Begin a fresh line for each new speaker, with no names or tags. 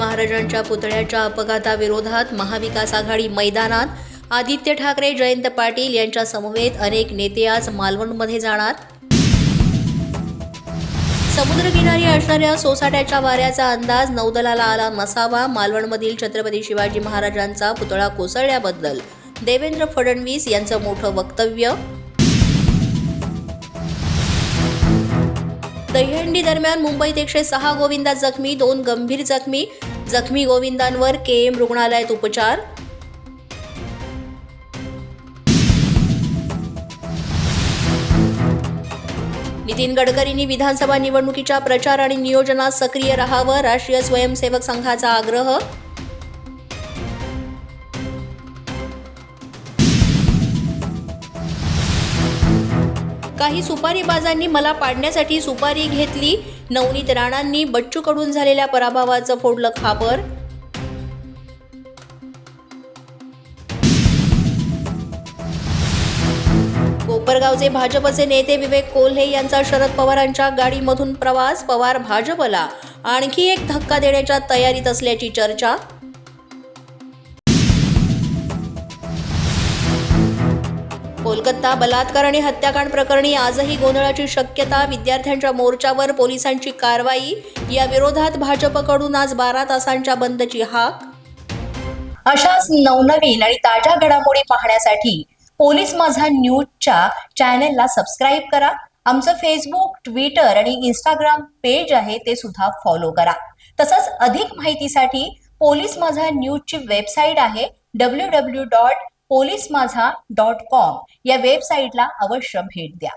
महाराजांच्या पुतळ्याच्या अपघाताविरोधात महाविकास आघाडी मैदानात आदित्य ठाकरे, जयंत पाटील यांच्या समवेत अनेक नेते आज मालवणमध्ये जाणार। समुद्रकिनारी असणाऱ्या सोसाट्याच्या वाऱ्याचा अंदाज नौदलाला आला नसावा। मालवणमधील छत्रपती शिवाजी महाराजांचा पुतळा कोसळल्याबद्दल देवेंद्र फडणवीस यांचं मोठं वक्तव्य। दहीहंडी दरम्यान मुंबईत 106 गोविंदा जखमी, 2 गंभीर जखमी। जखमी गोविंदांवर केएम रुग्णालयात उपचार। नितीन गडकरींनी विधानसभा निवडणुकीच्या प्रचार आणि नियोजनात सक्रिय राहावं, राष्ट्रीय स्वयंसेवक संघाचा आग्रह। काही सुपारीबाजांनी मला पाडण्यासाठी सुपारी घेतली, नवनीत राणांनी बच्चू कडून झालेल्या पराभवाचं फोडलं खापर। कोपरगावचे भाजपचे नेते विवेक कोल्हे यांचा शरद पवारांच्या गाडीमधून प्रवास, पवार भाजपला आणखी एक धक्का देण्याच्या तयारीत असल्याची चर्चा। कोलकाता बलात्कार आणि हत्याकांड प्रकरणी आजही गोंधळाची शक्यता, विद्यार्थ्यांच्या मोर्चावर पोलिसांची कारवाई। या विरोधात भाजपकडून आज 12 तासांच्या बंदची हाक। अशाच नवनवीन आणि ताज्या घडामोडी पाहण्यासाठी पोलीस माझा न्यूजच्या चॅनलला सबस्क्राईब करा। आमचं फेसबुक, ट्विटर आणि इंस्टाग्राम पेज आहे ते सुद्धा फॉलो करा। तसंच अधिक माहितीसाठी पोलीस माझा न्यूजची वेबसाईट आहे www.polismazha.com या वेबसाईटला अवश्य भेट द्या।